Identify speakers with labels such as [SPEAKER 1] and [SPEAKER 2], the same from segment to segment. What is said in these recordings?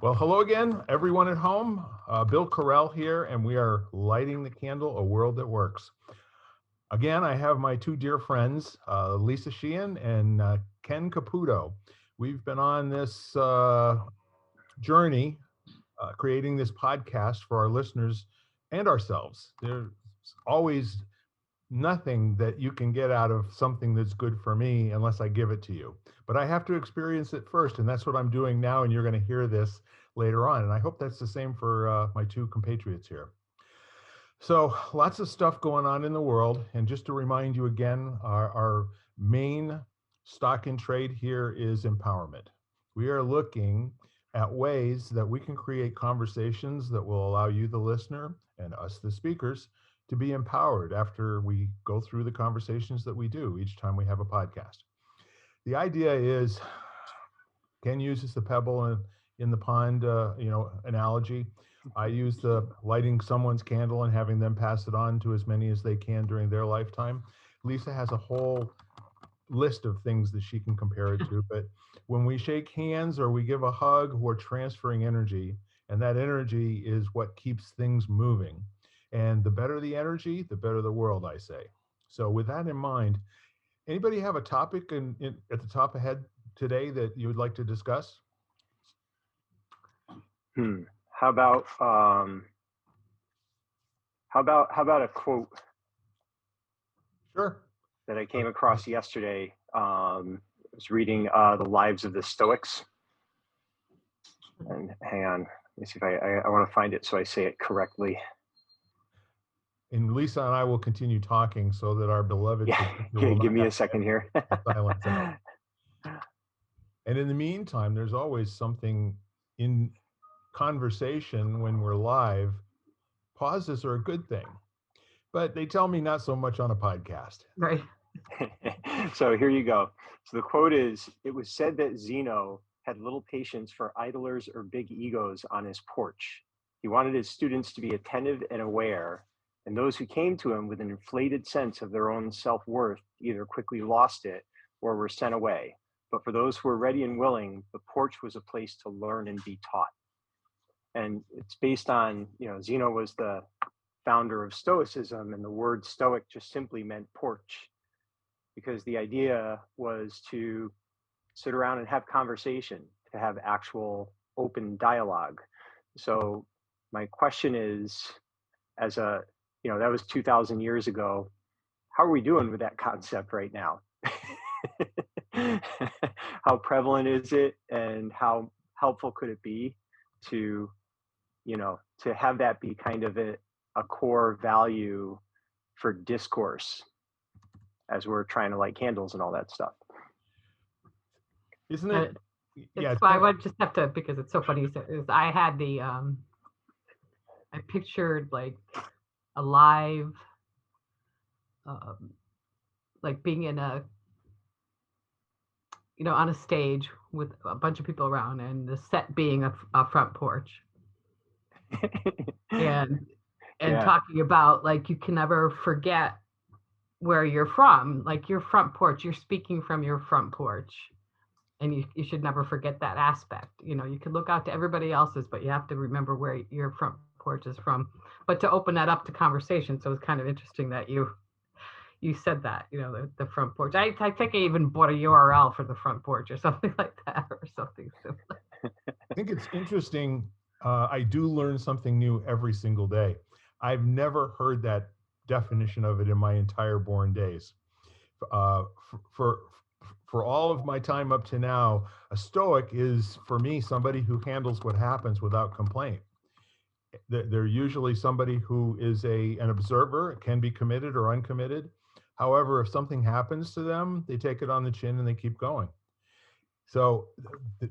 [SPEAKER 1] Well, hello again, everyone at home. Bill Carell here, and we are lighting the candle, a world that works. Again, I have my two dear friends, Lisa Sheehan and Ken Caputo. We've been on this journey, creating this podcast for our listeners and ourselves. There's always nothing that you can get out of something that's good for me unless I give it to you. But I have to experience it first, and that's what I'm doing now, and you're going to hear this later on. And I hope that's the same for my two compatriots here. So lots of stuff going on in the world. And just to remind you again, our main stock in trade here is empowerment. We are looking at ways that we can create conversations that will allow you, the listener, and us, the speakers, to be empowered after we go through the conversations that we do each time we have a podcast. The idea is, Ken uses the pebble in the pond, analogy. I use the lighting someone's candle and having them pass it on to as many as they can during their lifetime. Lisa has a whole list of things that she can compare it to, but when we shake hands or we give a hug, we're transferring energy, and that energy is what keeps things moving. And the better the energy, the better the world, I say. So with that in mind, anybody have a topic at the top of head today that you would like to discuss?
[SPEAKER 2] How about a quote?
[SPEAKER 1] Sure.
[SPEAKER 2] That I came across yesterday. I was reading the Lives of the Stoics. And hang on, let me see if I want to find it so I say it correctly.
[SPEAKER 1] And Lisa and I will continue talking so that our beloved.
[SPEAKER 2] Give me a second here.
[SPEAKER 1] Silence out. And in the meantime, there's always something in conversation when we're live. Pauses are a good thing, but they tell me not so much on a podcast.
[SPEAKER 3] Right.
[SPEAKER 2] So here you go. So the quote is, "It was said that Zeno had little patience for idlers or big egos on his porch. He wanted his students to be attentive and aware, and those who came to him with an inflated sense of their own self-worth either quickly lost it or were sent away. But for those who were ready and willing, the porch was a place to learn and be taught." And it's based on, Zeno was the founder of Stoicism, and the word Stoic just simply meant porch, because the idea was to sit around and have conversation, to have actual open dialogue. So my question is, that was 2,000 years ago. How are we doing with that concept right now? How prevalent is it, and how helpful could it be to have that be kind of a core value for discourse as we're trying to light candles and all that stuff?
[SPEAKER 1] Isn't it?
[SPEAKER 3] Yeah. I would just have to, because it's so funny. I had I pictured like a live, like being in on a stage with a bunch of people around, and the set being a front porch. and talking about, like, you can never forget where you're from, like your front porch. You're speaking from your front porch, and you should never forget that aspect. You could look out to everybody else's, but you have to remember where your front porch is from. But to open that up to conversation, so it's kind of interesting that you said that, the front porch. I think I even bought a URL for the front porch or something like that, or something similar.
[SPEAKER 1] I think it's interesting. I do learn something new every single day. I've never heard that definition of it in my entire born days. For all of my time up to now, a Stoic is, for me, somebody who handles what happens without complaint. They're usually somebody who is an observer, can be committed or uncommitted. However, if something happens to them, they take it on the chin and they keep going. So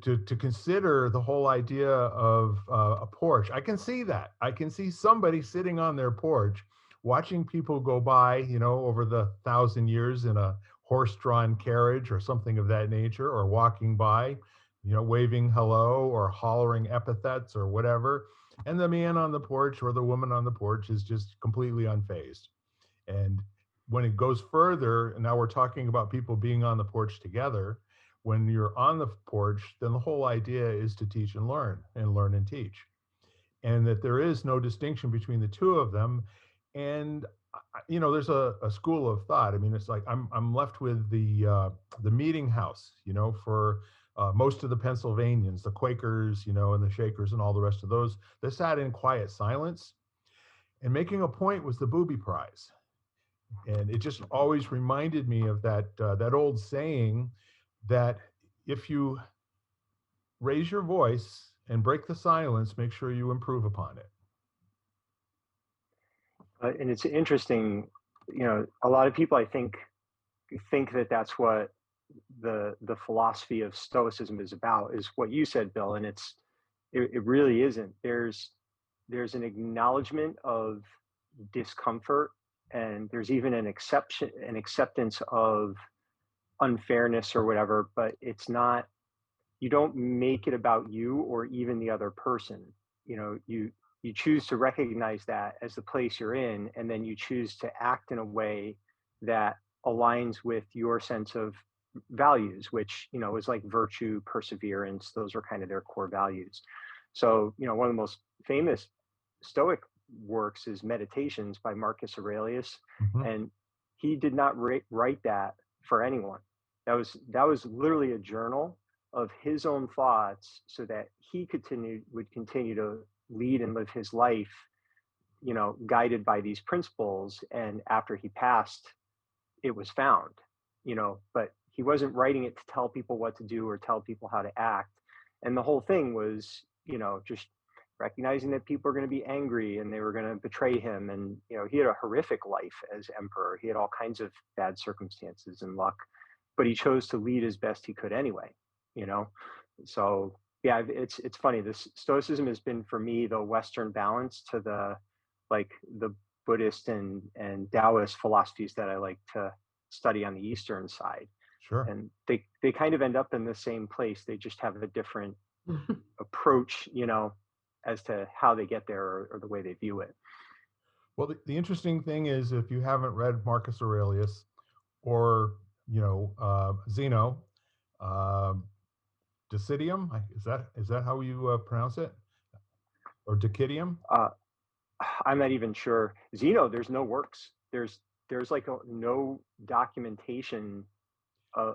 [SPEAKER 1] to consider the whole idea of a porch, I can see that. I can see somebody sitting on their porch watching people go by, over the 1,000 years in a horse-drawn carriage or something of that nature, or walking by, waving hello or hollering epithets or whatever. And the man on the porch or the woman on the porch is just completely unfazed. And when it goes further, and now we're talking about people being on the porch together, when you're on the porch, then the whole idea is to teach and learn and teach, and that there is no distinction between the two of them. And there's a school of thought. I mean, it's like I'm left with the meeting house, for most of the Pennsylvanians, the Quakers, and the Shakers and all the rest of those that sat in quiet silence. And making a point was the booby prize. And it just always reminded me of that old saying that if you raise your voice and break the silence, make sure you improve upon it.
[SPEAKER 2] And it's interesting, a lot of people, I think that that's what the philosophy of Stoicism is about, is what you said, Bill. And it really isn't. There's an acknowledgement of discomfort, and there's even an acceptance of unfairness or whatever, but it's not, you don't make it about you or even the other person. You choose to recognize that as the place you're in, and then you choose to act in a way that aligns with your sense of values, which, is like virtue, perseverance. Those are kind of their core values. So, one of the most famous Stoic works is Meditations by Marcus Aurelius.
[SPEAKER 1] Mm-hmm.
[SPEAKER 2] And he did not write that for anyone. That was literally a journal of his own thoughts, so that he would continue to lead and live his life, guided by these principles. And after he passed, it was found, but he wasn't writing it to tell people what to do or tell people how to act. And the whole thing was, just recognizing that people are going to be angry and they were going to betray him. And, he had a horrific life as emperor. He had all kinds of bad circumstances and luck, but he chose to lead as best he could anyway, So yeah, it's funny. This Stoicism has been, for me, the Western balance to the Buddhist and Taoist philosophies that I like to study on the Eastern side.
[SPEAKER 1] Sure.
[SPEAKER 2] And they kind of end up in the same place. They just have a different approach, as to how they get there, or the way they view it.
[SPEAKER 1] Well, the interesting thing is, if you haven't read Marcus Aurelius or, Zeno, Decidium, is that how you pronounce it? Or Decidium?
[SPEAKER 2] I'm not even sure. Zeno, there's no works. There's like no documentation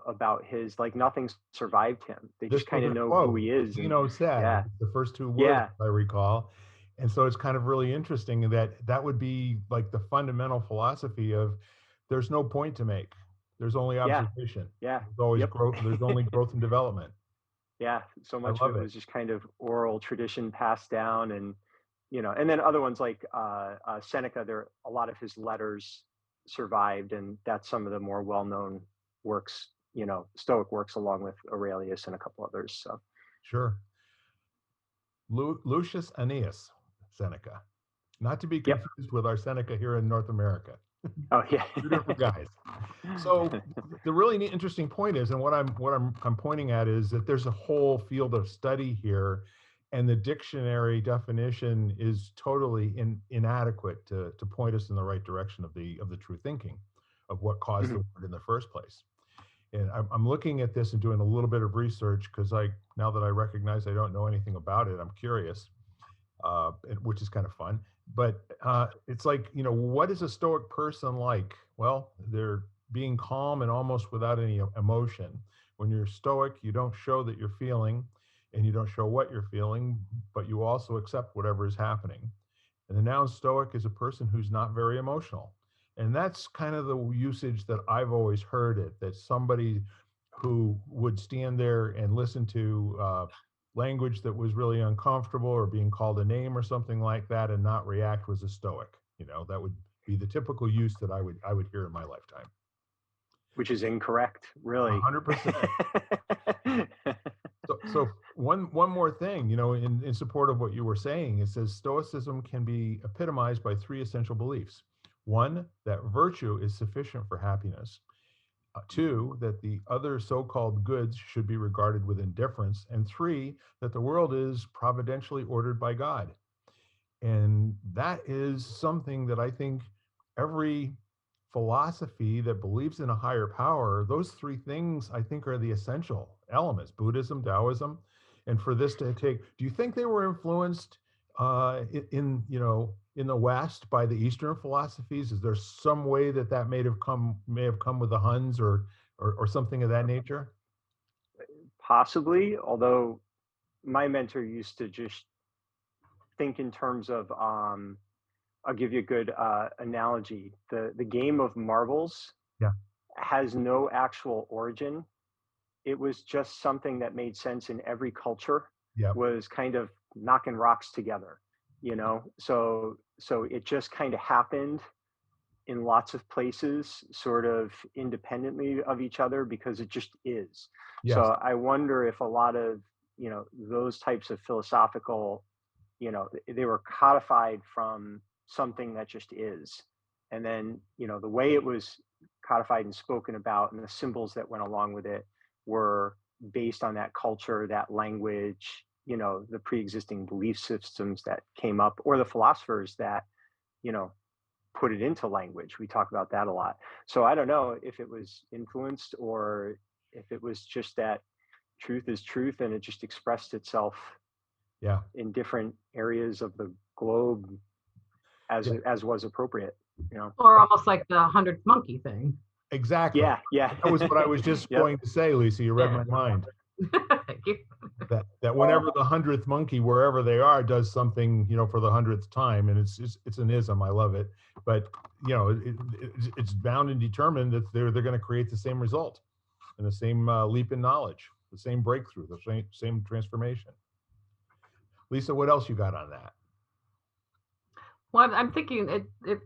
[SPEAKER 2] about his, like, nothing survived him. They just kind of know who he is.
[SPEAKER 1] Zeno said, the first two words, I recall. And so it's kind of really interesting that would be like the fundamental philosophy of, there's no point to make. There's only observation.
[SPEAKER 2] Yeah.
[SPEAKER 1] There's always growth. There's only growth and development.
[SPEAKER 2] Yeah. So much of it was just kind of oral tradition passed down, and, and then other ones like Seneca, a lot of his letters survived, and that's some of the more well-known works, Stoic works, along with Aurelius and a couple others. So
[SPEAKER 1] sure. Lucius Annaeus Seneca, not to be confused with our Seneca here in North America.
[SPEAKER 2] Oh yeah.
[SPEAKER 1] Two different guys. So the really interesting point is, and what I'm pointing at, is that there's a whole field of study here, and the dictionary definition is totally inadequate to point us in the right direction of the true thinking of what caused the word in the first place. And I'm looking at this and doing a little bit of research, because now that I recognize I don't know anything about it, I'm curious, which is kind of fun. But it's like, what is a Stoic person like? Well, they're being calm and almost without any emotion. When you're Stoic, you don't show that you're feeling, and you don't show what you're feeling, but you also accept whatever is happening. And the noun Stoic is a person who's not very emotional. And that's kind of the usage that I've always heard it, that somebody who would stand there and listen to language that was really uncomfortable, or being called a name or something like that, and not react, was a Stoic. That would be the typical use that I would hear in my lifetime.
[SPEAKER 2] Which is incorrect, really.
[SPEAKER 1] 100%. So one more thing, in support of what you were saying, it says Stoicism can be epitomized by three essential beliefs. One, that virtue is sufficient for happiness. Two, that the other so-called goods should be regarded with indifference. And three, that the world is providentially ordered by God. And that is something that I think every philosophy that believes in a higher power, those three things I think are the essential elements: Buddhism, Taoism. And for this to take, do you think they were influenced in the West by the Eastern philosophies? Is there some way that may have come with the Huns or something of that nature?
[SPEAKER 2] Possibly, although my mentor used to just think in terms of I'll give you a good analogy. The game of marbles
[SPEAKER 1] Yeah.
[SPEAKER 2] has no actual origin. It was just something that made sense in every culture,
[SPEAKER 1] Yeah.
[SPEAKER 2] was kind of knocking rocks together, so it just kind of happened in lots of places, sort of independently of each other, because it just is.
[SPEAKER 1] Yes.
[SPEAKER 2] So I wonder if a lot of, those types of philosophical, they were codified from something that just is. And then, the way it was codified and spoken about and the symbols that went along with it were based on that culture, that language, the pre-existing belief systems that came up, or the philosophers that, you know, put it into language. We talk about that a lot. So I don't know if it was influenced or if it was just that truth is truth and it just expressed itself
[SPEAKER 1] Yeah.
[SPEAKER 2] in different areas of the globe as
[SPEAKER 1] Yeah.
[SPEAKER 2] as was appropriate,
[SPEAKER 3] Or almost like the 100th monkey thing.
[SPEAKER 1] Exactly.
[SPEAKER 2] Yeah.
[SPEAKER 1] That was what I was just
[SPEAKER 2] Yep.
[SPEAKER 1] going to say, Lisa. You read my mind.
[SPEAKER 3] Thank you.
[SPEAKER 1] That whenever the 100th monkey, wherever they are, does something, for the 100th time, and it's an ism. I love it, but it's bound and determined that they're going to create the same result and the same leap in knowledge, the same breakthrough, the same transformation. Lisa, what else you got on that?
[SPEAKER 3] Well, I'm thinking it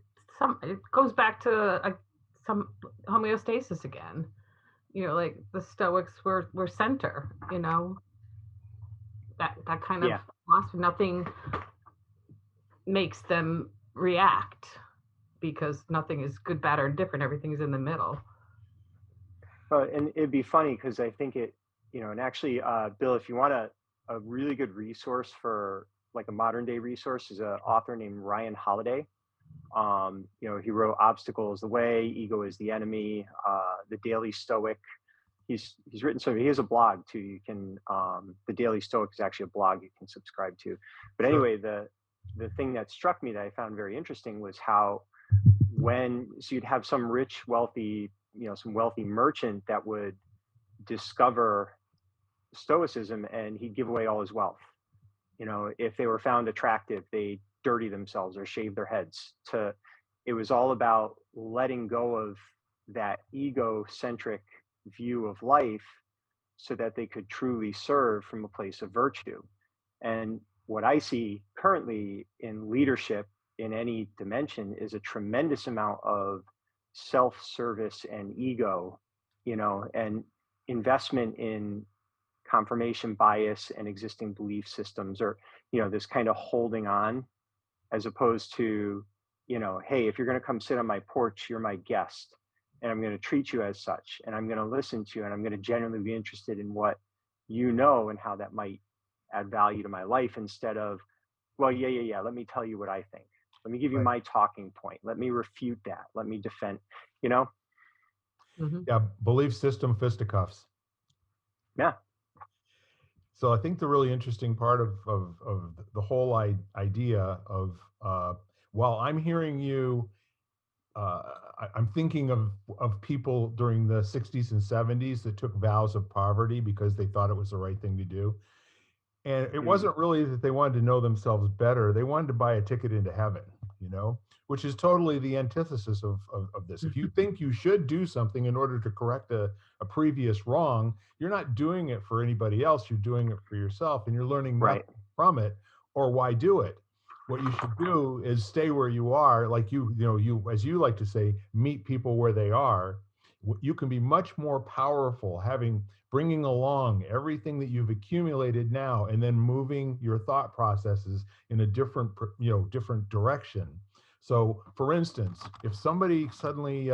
[SPEAKER 3] goes back to some homeostasis again. Like the Stoics were center. That kind of
[SPEAKER 2] Yeah.
[SPEAKER 3] philosophy. Nothing makes them react because nothing is good, bad, or different. Everything is in the middle.
[SPEAKER 2] And it'd be funny because I think and actually, Bill, if you want a really good resource for like a modern day resource, is an author named Ryan Holiday. He wrote Obstacle is the Way, Ego is the Enemy, The Daily Stoic. He's written, so he has a blog too. You can, The Daily Stoic is actually a blog you can subscribe to. But
[SPEAKER 1] Sure.
[SPEAKER 2] anyway, the thing that struck me that I found very interesting was how so you'd have some rich, wealthy, some wealthy merchant that would discover Stoicism and he'd give away all his wealth. If they were found attractive, they dirty themselves or shave their heads. It was all about letting go of that egocentric view of life so that they could truly serve from a place of virtue. And what I see currently in leadership in any dimension is a tremendous amount of self-service and ego, and investment in confirmation bias and existing belief systems, or this kind of holding on, as opposed to, hey, if you're going to come sit on my porch, you're my guest and I'm going to treat you as such and I'm going to listen to you and I'm going to genuinely be interested in what and how that might add value to my life, instead of, well, yeah, let me tell you what I think, let me give you
[SPEAKER 1] Right.
[SPEAKER 2] my talking point, let me refute that, let me defend.
[SPEAKER 3] Mm-hmm.
[SPEAKER 1] Yeah, belief system fisticuffs.
[SPEAKER 2] Yeah.
[SPEAKER 1] So I think the really interesting part of the whole idea of while I'm hearing you, I'm thinking of people during the 60s and 70s that took vows of poverty because they thought it was the right thing to do. And it wasn't really that they wanted to know themselves better. They wanted to buy a ticket into heaven, which is totally the antithesis of this. If you think you should do something in order to correct a previous wrong, you're not doing it for anybody else. You're doing it for yourself and you're learning nothing
[SPEAKER 2] Right.
[SPEAKER 1] from it. Or why do it? What you should do is stay where you are. Like you, as you like to say, meet people where they are. You can be much more powerful bringing along everything that you've accumulated now and then moving your thought processes in a different direction. So for instance, if somebody suddenly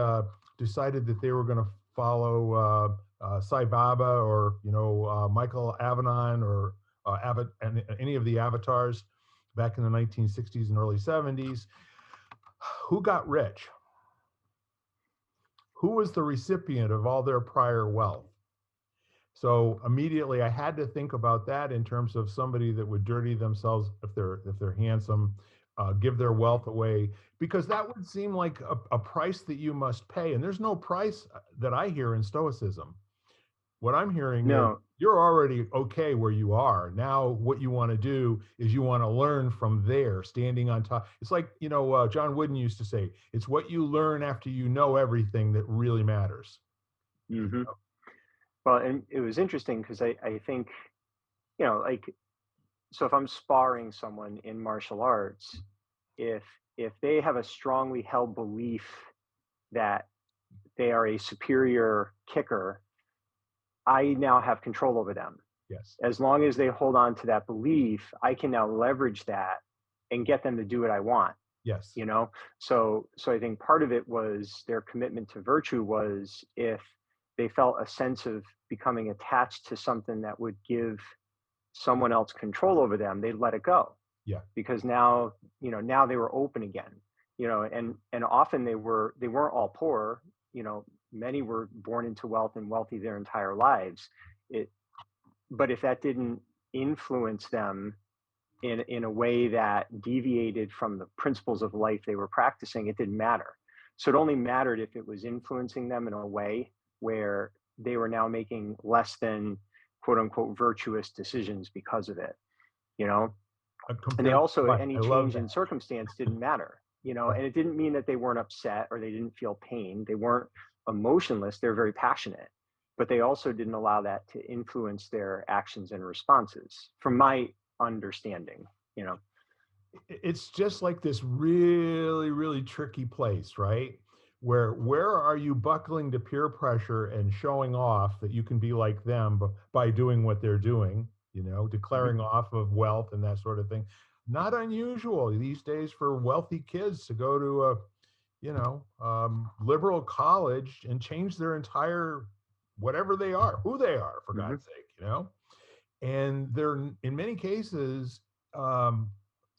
[SPEAKER 1] decided that they were going to follow Sai Baba or Michael Avedon or any of the avatars back in the 1960s and early 70s, who got rich? who was the recipient of all their prior wealth? So immediately I had to think about that in terms of somebody that would dirty themselves if they're handsome, give their wealth away, because that would seem like a price that you must pay. And there's no price that I hear in Stoicism. What I'm hearing is
[SPEAKER 2] No,
[SPEAKER 1] you're already okay where you are. Now, what you want to do is you want to learn from there, standing on top. It's like, John Wooden used to say, it's what you learn after you know everything that really matters.
[SPEAKER 2] hmm well, and it was interesting because I think, like, so if I'm sparring someone in martial arts, if if they have a strongly held belief that they are a superior kicker, I now have control over them.
[SPEAKER 1] Yes.
[SPEAKER 2] As long as they hold on to that belief, I can now leverage that and get them to do what I want.
[SPEAKER 1] Yes.
[SPEAKER 2] So I think part of it was their commitment to virtue was if they felt a sense of becoming attached to something that would give someone else control over them, they'd let it go.
[SPEAKER 1] Yeah.
[SPEAKER 2] Because now they were open again. And often they weren't all poor. Many were born into wealth and wealthy their entire lives. But if that didn't influence them in a way that deviated from the principles of life they were practicing, it didn't matter. So it only mattered if it was influencing them in a way where they were now making less than quote unquote virtuous decisions because of it, and they also, any change in circumstance didn't matter, and it didn't mean that they weren't upset or they didn't feel pain. They weren't emotionless. They're very passionate, but they also didn't allow that to influence their actions and responses, from my understanding.
[SPEAKER 1] It's just like this really, really tricky place, right? Where are you buckling to peer pressure and showing off that you can be like them by doing what they're doing, declaring
[SPEAKER 2] Mm-hmm.
[SPEAKER 1] off of wealth and that sort of thing? Not unusual these days for wealthy kids to go to liberal college and change their entire whatever they are, who they are, for
[SPEAKER 2] Mm-hmm.
[SPEAKER 1] God's sake, and they're in many cases um,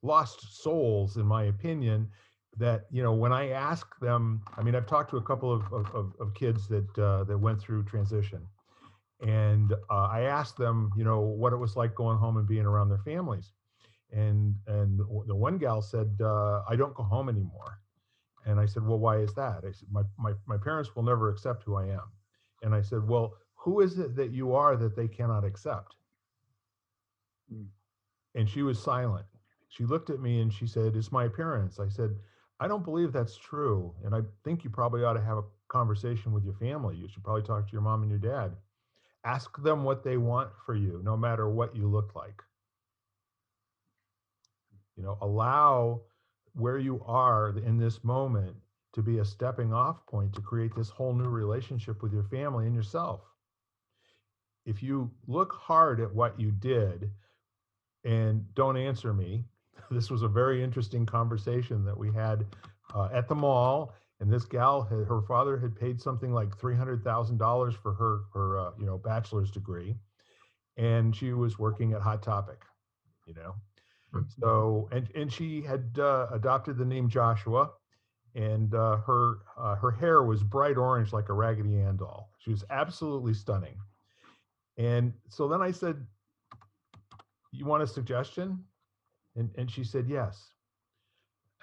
[SPEAKER 1] lost souls, in my opinion. That when I ask them, I mean, I've talked to a couple of kids that went through transition, and I asked them, what it was like going home and being around their families, and the one gal said, I don't go home anymore. And I said, well, why is that? I said, my parents will never accept who I am. And I said, well, who is it that you are that they cannot accept? And she was silent. She looked at me and she said, it's my appearance. I said, I don't believe that's true. And I think you probably ought to have a conversation with your family. You should probably talk to your mom and your dad. Ask them what they want for you, no matter what you look like. Allow where you are in this moment to be a stepping off point to create this whole new relationship with your family and yourself. If you look hard at what you did and don't answer me, this was a very interesting conversation that we had at the mall. And this gal, her father had paid something like $300,000 for her bachelor's degree, and she was working at Hot Topic, So, and she had adopted the name Joshua, and her hair was bright orange like a Raggedy Ann doll. She was absolutely stunning. And so then I said, you want a suggestion? And she said, yes.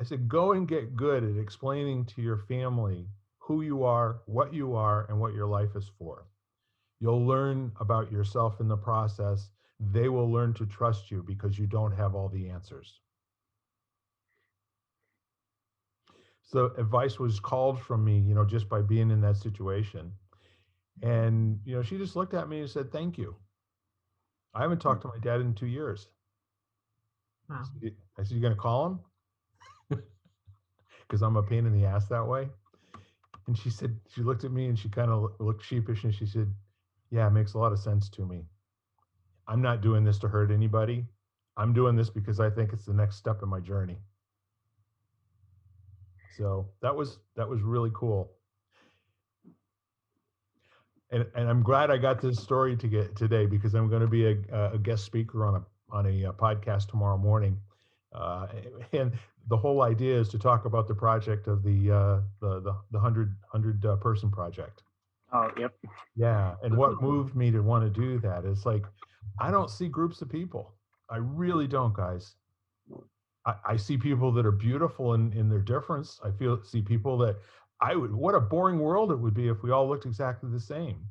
[SPEAKER 1] I said, go and get good at explaining to your family who you are, and what your life is for. You'll learn about yourself in the process. They will learn to trust you because you don't have all the answers. So advice was called from me, just by being in that situation. And, she just looked at me and said, thank you. I haven't talked to my dad in 2 years.
[SPEAKER 3] Wow.
[SPEAKER 1] I said, you going to call him? Because I'm a pain in the ass that way. And she looked at me and she kind of looked sheepish and she said, yeah, it makes a lot of sense to me. I'm not doing this to hurt anybody. I'm doing this because I think it's the next step in my journey. So that was really cool. And I'm glad I got this story to get today, because I'm going to be a guest speaker on a podcast tomorrow morning. And the whole idea is to talk about the project of the 100 person project.
[SPEAKER 2] Oh, yep.
[SPEAKER 1] Yeah, and what moved me to want to do that is like, I don't see groups of people. I really don't, guys. I see people that are beautiful in their difference. See people that what a boring world it would be if we all looked exactly the same.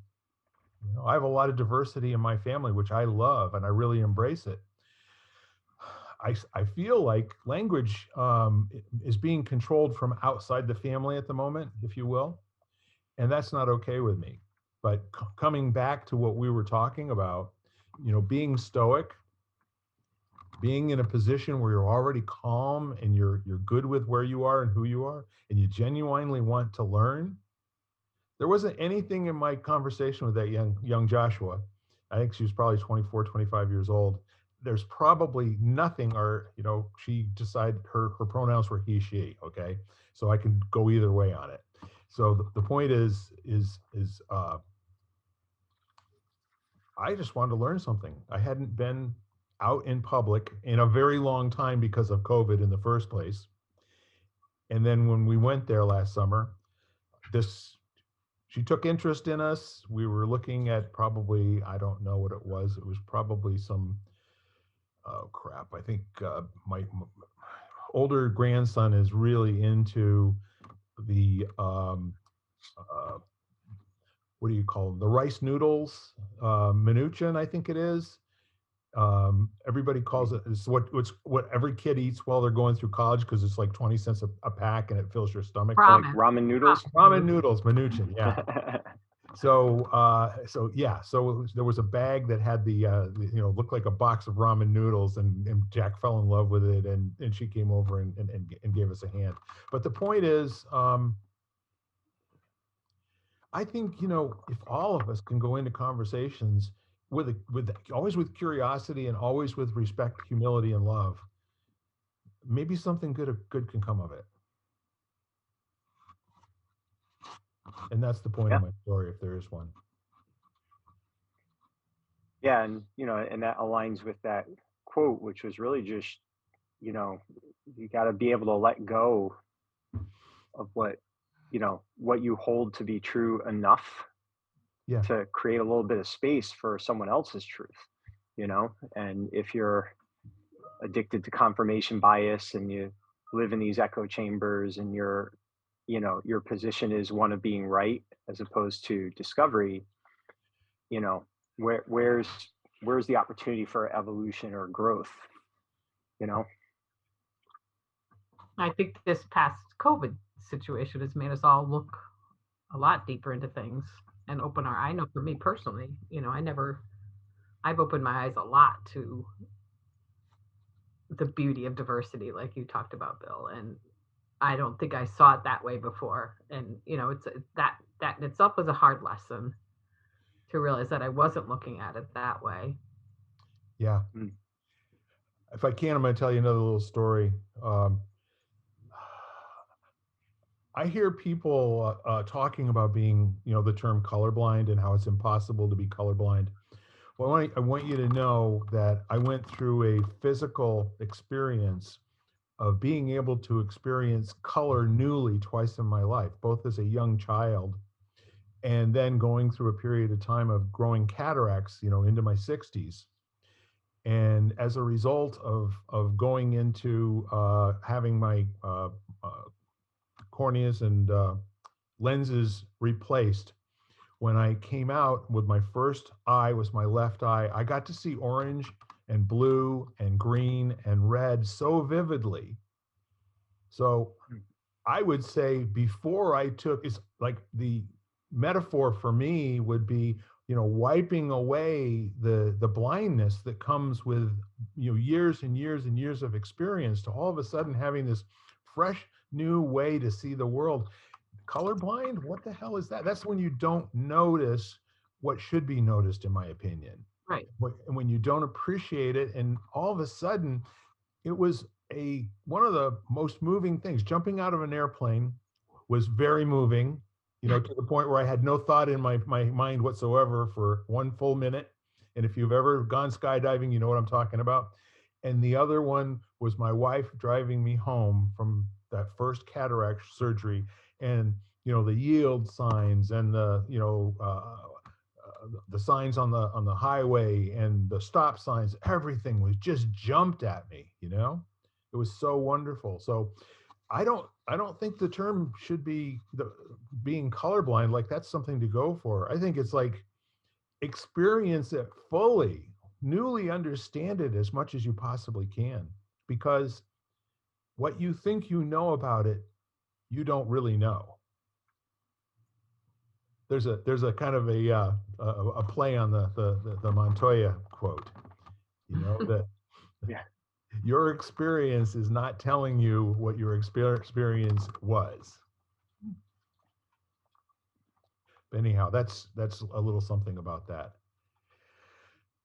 [SPEAKER 1] You know, I have a lot of diversity in my family, which I love, and I really embrace it. I feel like language is being controlled from outside the family at the moment, if you will, and that's not okay with me. But coming back to what we were talking about, you know, being stoic, being in a position where you're already calm and you're good with where you are and who you are, and you genuinely want to learn. There wasn't anything in my conversation with that young Joshua. I think she was probably 24, 25 years old. There's probably nothing, or, you know, she decided her pronouns were he, she. Okay. So I can go either way on it. So the point is I just wanted to learn something. I hadn't been out in public in a very long time because of COVID in the first place. And then when we went there last summer, she took interest in us. We were looking at probably, I don't know what it was. It was probably some, oh crap. I think my older grandson is really into the, what do you call them? The rice noodles, minuchin, I think it is. Everybody calls it, it's what every kid eats while they're going through college, because it's like 20 cents a pack and it fills your stomach.
[SPEAKER 2] Like ramen noodles.
[SPEAKER 1] Ramen noodles, minuchin, yeah. So there was a bag that had looked like a box of ramen noodles, and Jack fell in love with it, and she came over and gave us a hand. But the point is, I think, you know, if all of us can go into conversations with always with curiosity and always with respect, humility, and love, maybe something good can come of it. And that's the point of my story, if there is one.
[SPEAKER 2] Yeah, and and that aligns with that quote, which was really just, you got to be able to let go of what you hold to be true enough to create a little bit of space for someone else's truth, and if you're addicted to confirmation bias and you live in these echo chambers, and your position is one of being right as opposed to discovery, where's the opportunity for evolution or growth?
[SPEAKER 3] I think this past COVID situation has made us all look a lot deeper into things and open our. I know for me personally, I've opened my eyes a lot to the beauty of diversity, like you talked about, Bill, and I don't think I saw it that way before. And it's that in itself was a hard lesson to realize that I wasn't looking at it that way.
[SPEAKER 1] Yeah. If I can, I'm going to tell you another little story. I hear people talking about being, the term colorblind and how it's impossible to be colorblind. Well, I want you to know that I went through a physical experience of being able to experience color newly twice in my life, both as a young child and then going through a period of time of growing cataracts, into my 60s. And as a result of going into having my corneas and lenses replaced, when I came out with my first eye, was my left eye, I got to see orange and blue and green and red so vividly. So I would say before I took, it's like the metaphor for me would be, wiping away the blindness that comes with, years and years and years of experience, to all of a sudden having this fresh new way to see the world. Colorblind, what the hell is that? That's when you don't notice what should be noticed, in my opinion.
[SPEAKER 3] Right.
[SPEAKER 1] And when you don't appreciate it, and all of a sudden, it was one of the most moving things. Jumping out of an airplane was very moving, to the point where I had no thought in my mind whatsoever for one full minute. And if you've ever gone skydiving, you know what I'm talking about. And the other one was my wife driving me home from that first cataract surgery, and the yield signs and the signs on the highway and the stop signs, everything was just jumped at me. It was so wonderful. So I don't think the term should be being colorblind. Like, that's something to go for. I think it's like, experience it fully, newly understand it as much as you possibly can, because what you think you know about it, you don't really know. There's a kind of a play on the Montoya quote, that
[SPEAKER 2] Yeah.
[SPEAKER 1] your experience is not telling you what your experience was. But anyhow, that's a little something about that.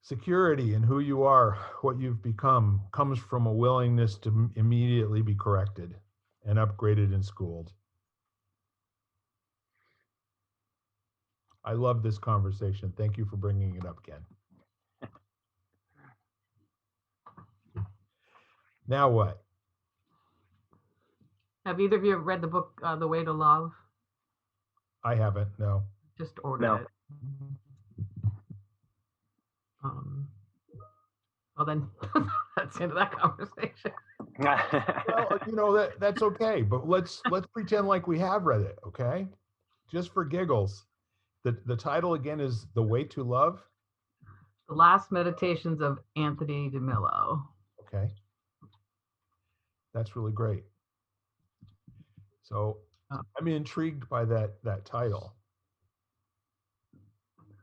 [SPEAKER 1] Security in who you are, what you've become, comes from a willingness to immediately be corrected and upgraded and schooled. I love this conversation. Thank you for bringing it up, Ken. Now what?
[SPEAKER 3] Have either of you read the book The Way to Love?
[SPEAKER 1] I haven't, no.
[SPEAKER 3] Just ordered
[SPEAKER 2] No.
[SPEAKER 3] it. Well, then that's the end of that conversation.
[SPEAKER 1] Well, that's okay, but let's pretend like we have read it, okay? Just for giggles. The title again is The Way to Love.
[SPEAKER 3] The Last Meditations of Anthony DeMillo.
[SPEAKER 1] Okay. That's really great. So I'm intrigued by that title.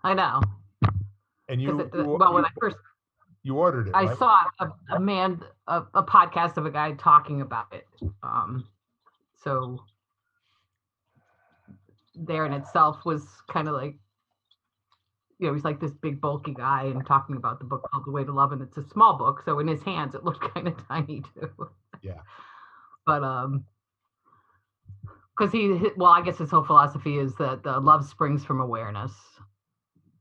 [SPEAKER 3] I know.
[SPEAKER 1] And
[SPEAKER 3] when I first
[SPEAKER 1] ordered it,
[SPEAKER 3] I
[SPEAKER 1] right?
[SPEAKER 3] saw a podcast of a guy talking about it. So there in itself was kind of like, he's like this big bulky guy and talking about the book called The Way to Love, and it's a small book, so in his hands it looked kind of tiny too.
[SPEAKER 1] Yeah.
[SPEAKER 3] But because I guess his whole philosophy is that love springs from awareness.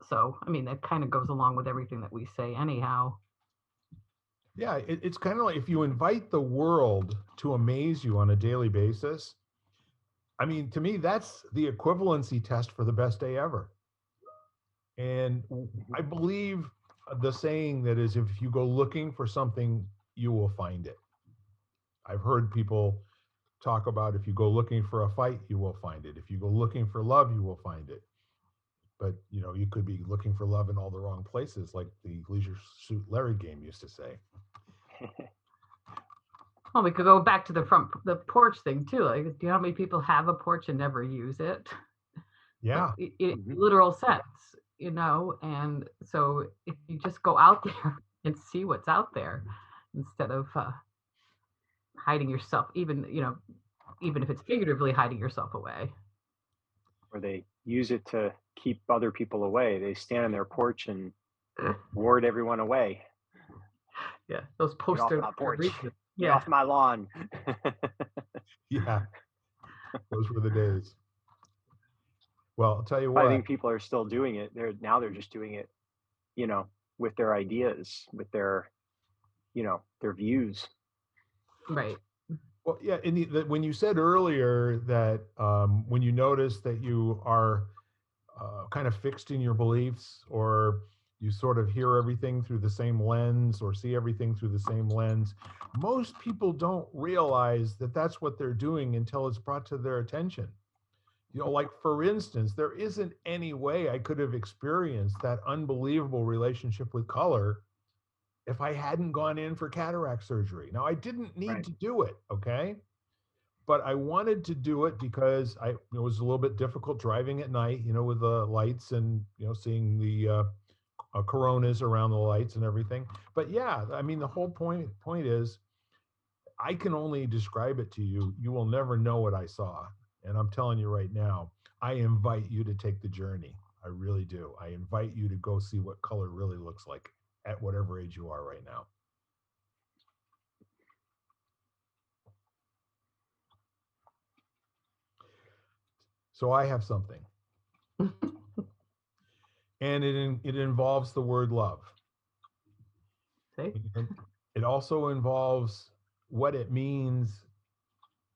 [SPEAKER 3] So, I mean, that kind of goes along with everything that we say anyhow.
[SPEAKER 1] Yeah, it's kind of like, if you invite the world to amaze you on a daily basis, I mean, to me, that's the equivalency test for the best day ever. And I believe the saying that is, if you go looking for something, you will find it. I've heard people talk about, if you go looking for a fight, you will find it. If you go looking for love, you will find it. But, you could be looking for love in all the wrong places, like the Leisure Suit Larry game used to say.
[SPEAKER 3] Well, we could go back to the porch thing too. Like, do you know how many people have a porch and never use it?
[SPEAKER 1] Yeah.
[SPEAKER 3] In literal sense, and so if you just go out there and see what's out there instead of hiding yourself, even if it's figuratively hiding yourself away.
[SPEAKER 2] Or they use it to keep other people away. They stand on their porch and ward everyone away.
[SPEAKER 3] Yeah, those posters.
[SPEAKER 2] Get off my porch. Get off my lawn.
[SPEAKER 1] Yeah, those were the days. Well, I'll tell you what.
[SPEAKER 2] I think people are still doing it. They're just doing it, with their ideas, with their, their views.
[SPEAKER 3] Right.
[SPEAKER 1] Well, yeah. When you said earlier that when you notice that you are kind of fixed in your beliefs, or you sort of hear everything through the same lens, or see everything through the same lens, most people don't realize that that's what they're doing until it's brought to their attention. Like, for instance, there isn't any way I could have experienced that unbelievable relationship with color if I hadn't gone in for cataract surgery. Now, I didn't need to do it, okay? But I wanted to do it because it was a little bit difficult driving at night, with the lights and, seeing the coronas around the lights and everything. But yeah, I mean, the whole point is, I can only describe it to you. You will never know what I saw. And I'm telling you right now, I invite you to take the journey. I really do. I invite you to go see what color really looks like at whatever age you are right now. So I have something. And it involves the word love.
[SPEAKER 3] See?
[SPEAKER 1] It also involves what it means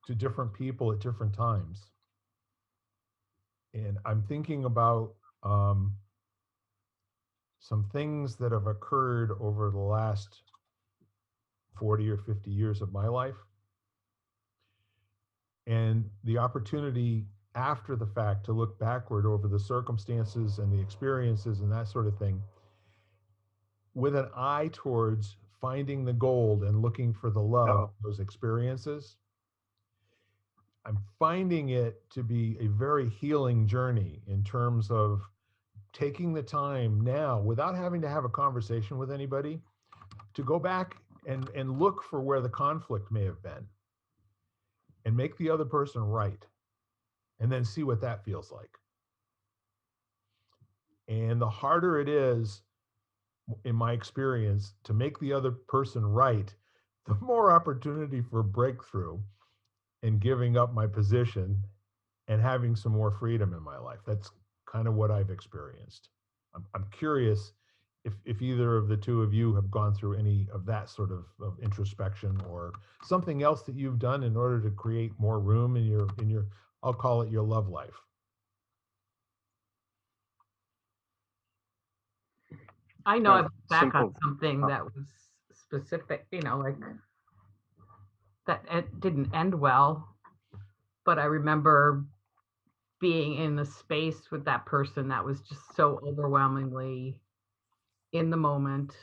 [SPEAKER 1] to different people at different times. And I'm thinking about some things that have occurred over the last 40 or 50 years of my life, and the opportunity after the fact to look backward over the circumstances and the experiences and that sort of thing with an eye towards finding the gold and looking for the love
[SPEAKER 2] Oh,
[SPEAKER 1] of those experiences. I'm finding it to be a very healing journey in terms of taking the time now without having to have a conversation with anybody to go back and look for where the conflict may have been and make the other person right and then see what that feels like. And the harder it is, in my experience, to make the other person right, the more opportunity for breakthrough and giving up my position and having some more freedom in my life. That's kind of what I've experienced. I'm curious if either of the two of you have gone through any of that sort of introspection or something else that you've done in order to create more room in your I'll call it your love life.
[SPEAKER 3] I know I look back on
[SPEAKER 2] simple.
[SPEAKER 3] something that was specific, like that it didn't end well, but I remember being in a space with that person that was just so overwhelmingly in the moment,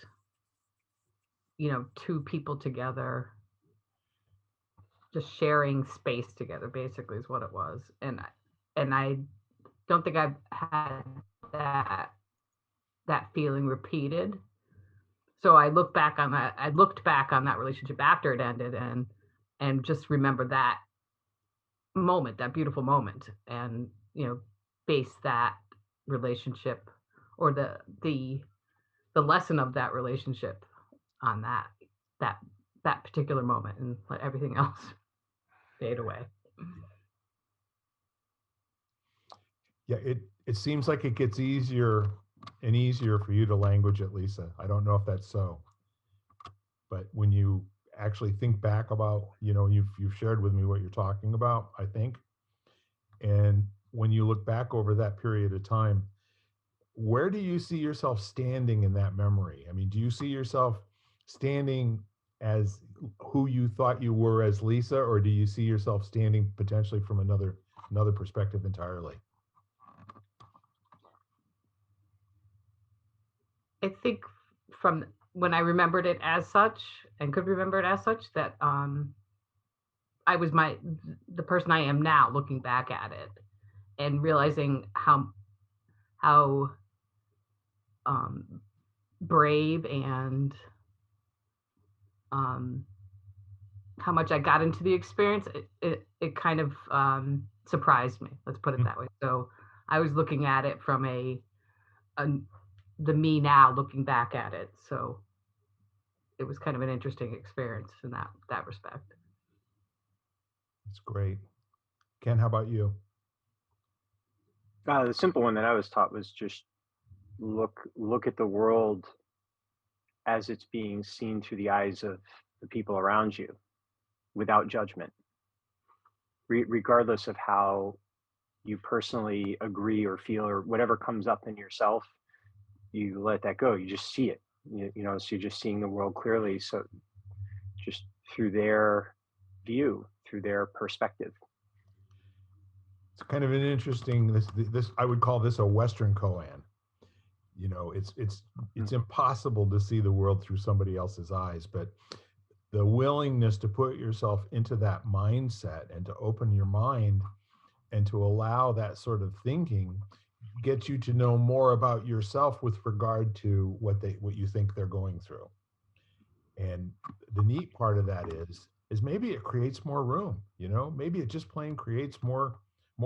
[SPEAKER 3] two people together, just sharing space together, basically is what it was. And I don't think I've had that feeling repeated. So I looked back on that relationship after it ended and just remember that moment, that beautiful moment, and base that relationship or the lesson of that relationship on that that particular moment and let everything else fade away.
[SPEAKER 1] Yeah, it seems like it gets easier and easier for you to language it, Lisa. I don't know if that's so, but when you actually think back about, you've shared with me what you're talking about, I think, and when you look back over that period of time, where do you see yourself standing in that memory? I mean, do you see yourself standing as who you thought you were as Lisa, or do you see yourself standing potentially from another perspective entirely?
[SPEAKER 3] I think from when I remembered it as such and could remember it as such that I was the person I am now looking back at it and realizing how brave and how much I got into the experience. It kind of surprised me. Let's put it that way. So I was looking at it from the me now looking back at it. So it was kind of an interesting experience in that respect.
[SPEAKER 1] That's great. Ken, how about you?
[SPEAKER 2] The simple one that I was taught was just look at the world as it's being seen through the eyes of the people around you, without judgment, regardless of how you personally agree or feel or whatever comes up in yourself. You let that go. You just see it. So you're just seeing the world clearly. So just through their view, through their perspective.
[SPEAKER 1] It's kind of an interesting this I would call this a Western koan. It's impossible to see the world through somebody else's eyes, but the willingness to put yourself into that mindset and to open your mind and to allow that sort of thinking gets you to know more about yourself with regard to what you think they're going through. And the neat part of that is maybe it creates more room, maybe it just plain creates more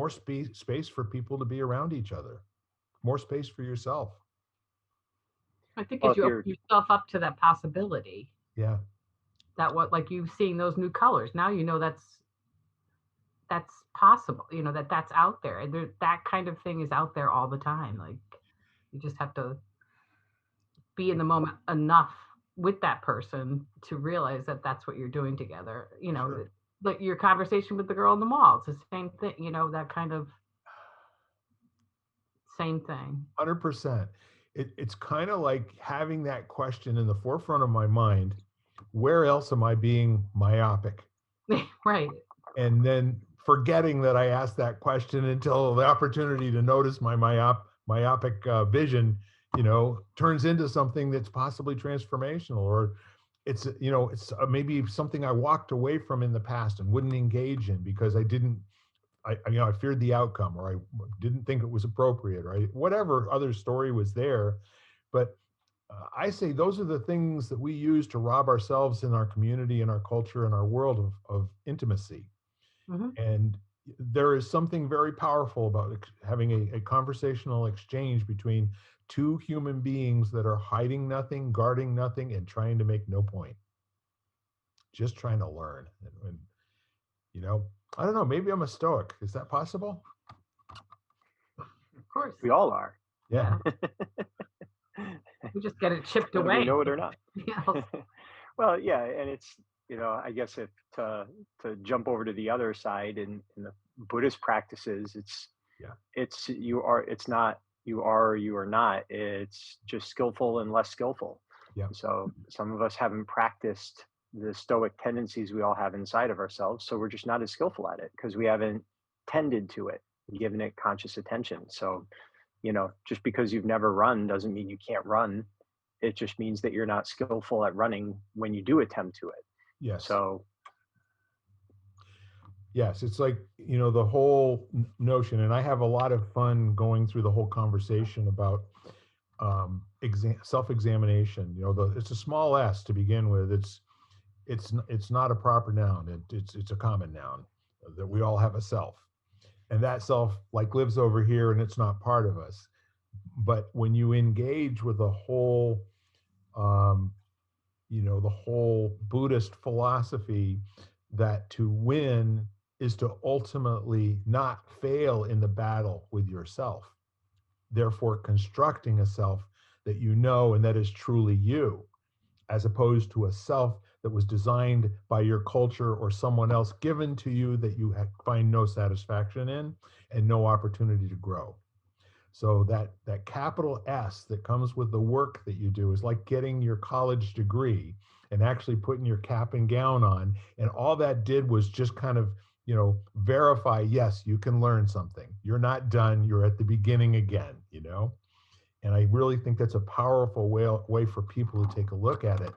[SPEAKER 1] space for people to be around each other, more space for yourself.
[SPEAKER 3] I think as you open yourself up to that possibility,
[SPEAKER 1] yeah,
[SPEAKER 3] that what like you've seen those new colors, now that's possible, that's out there, and that kind of thing is out there all the time. Like you just have to be in the moment enough with that person to realize that that's what you're doing together.
[SPEAKER 1] Sure.
[SPEAKER 3] Like your conversation with the girl in the mall, it's the same thing, that kind of same thing.
[SPEAKER 1] 100%. It's kind of like having that question in the forefront of my mind, where else am I being myopic?
[SPEAKER 3] Right.
[SPEAKER 1] And then forgetting that I asked that question until the opportunity to notice my myopic vision, turns into something that's possibly transformational, or it's maybe something I walked away from in the past and wouldn't engage in because I feared the outcome, or I didn't think it was appropriate, or whatever other story was there. But I say those are the things that we use to rob ourselves in our community, in our culture, in our world of intimacy.
[SPEAKER 3] Hmm.
[SPEAKER 1] And there is something very powerful about having a conversational exchange between two human beings that are hiding nothing, guarding nothing, and trying to make no point, just trying to learn. And you know, I don't know, maybe I'm a stoic. Is that possible?
[SPEAKER 3] Of course.
[SPEAKER 2] We all are.
[SPEAKER 1] Yeah.
[SPEAKER 3] We just get it chipped
[SPEAKER 2] Whether
[SPEAKER 3] away.
[SPEAKER 2] we know it or not.
[SPEAKER 3] Yeah.
[SPEAKER 2] Well, yeah, and it's, I guess if to jump over to the other side in the Buddhist practices,
[SPEAKER 1] Yeah.
[SPEAKER 2] it's not you are or you are not. It's just skillful and less skillful.
[SPEAKER 1] Yeah.
[SPEAKER 2] So some of us haven't practiced the stoic tendencies we all have inside of ourselves, so we're just not as skillful at it because we haven't tended to it, given it conscious attention. So, just because you've never run doesn't mean you can't run. It just means that you're not skillful at running when you do attempt to it.
[SPEAKER 1] Yes.
[SPEAKER 2] So
[SPEAKER 1] Yes, it's like, the whole notion, and I have a lot of fun going through the whole conversation about self-examination. It's a small s to begin with. It's not a proper noun. It's a common noun that we all have a self, and that self like lives over here, and it's not part of us. But when you engage with um, the whole Buddhist philosophy that to win is to ultimately not fail in the battle with yourself, therefore constructing a self that you know and that is truly you, as opposed to a self that was designed by your culture or someone else given to you that you find no satisfaction in and no opportunity to grow. So that capital S that comes with the work that you do is like getting your college degree and actually putting your cap and gown on. And all that did was just kind of, verify, yes, you can learn something. You're not done. You're at the beginning again. And I really think that's a powerful way for people to take a look at it.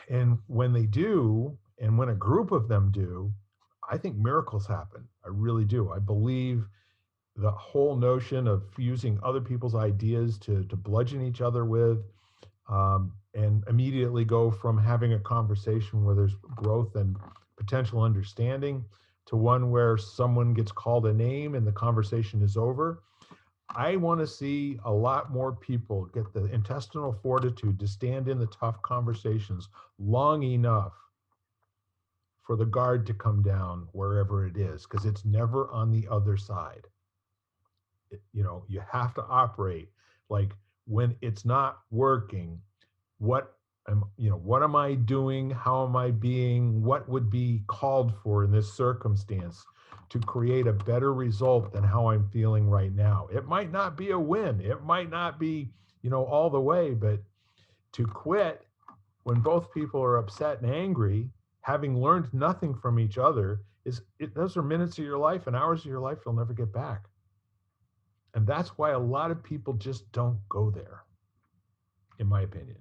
[SPEAKER 1] And when they do, and when a group of them do, I think miracles happen. I really do. I believe the whole notion of using other people's ideas to bludgeon each other with, and immediately go from having a conversation where there's growth and potential understanding to one where someone gets called a name and the conversation is over. I want to see a lot more people get the intestinal fortitude to stand in the tough conversations long enough for the guard to come down wherever it is, because it's never on the other side. You have to operate like, when it's not working, what am I doing? How am I being? What would be called for in this circumstance to create a better result than how I'm feeling right now? It might not be a win. It might not be, all the way, but to quit when both people are upset and angry, having learned nothing from each other, those are minutes of your life and hours of your life you'll never get back. And that's why a lot of people just don't go there, in my opinion.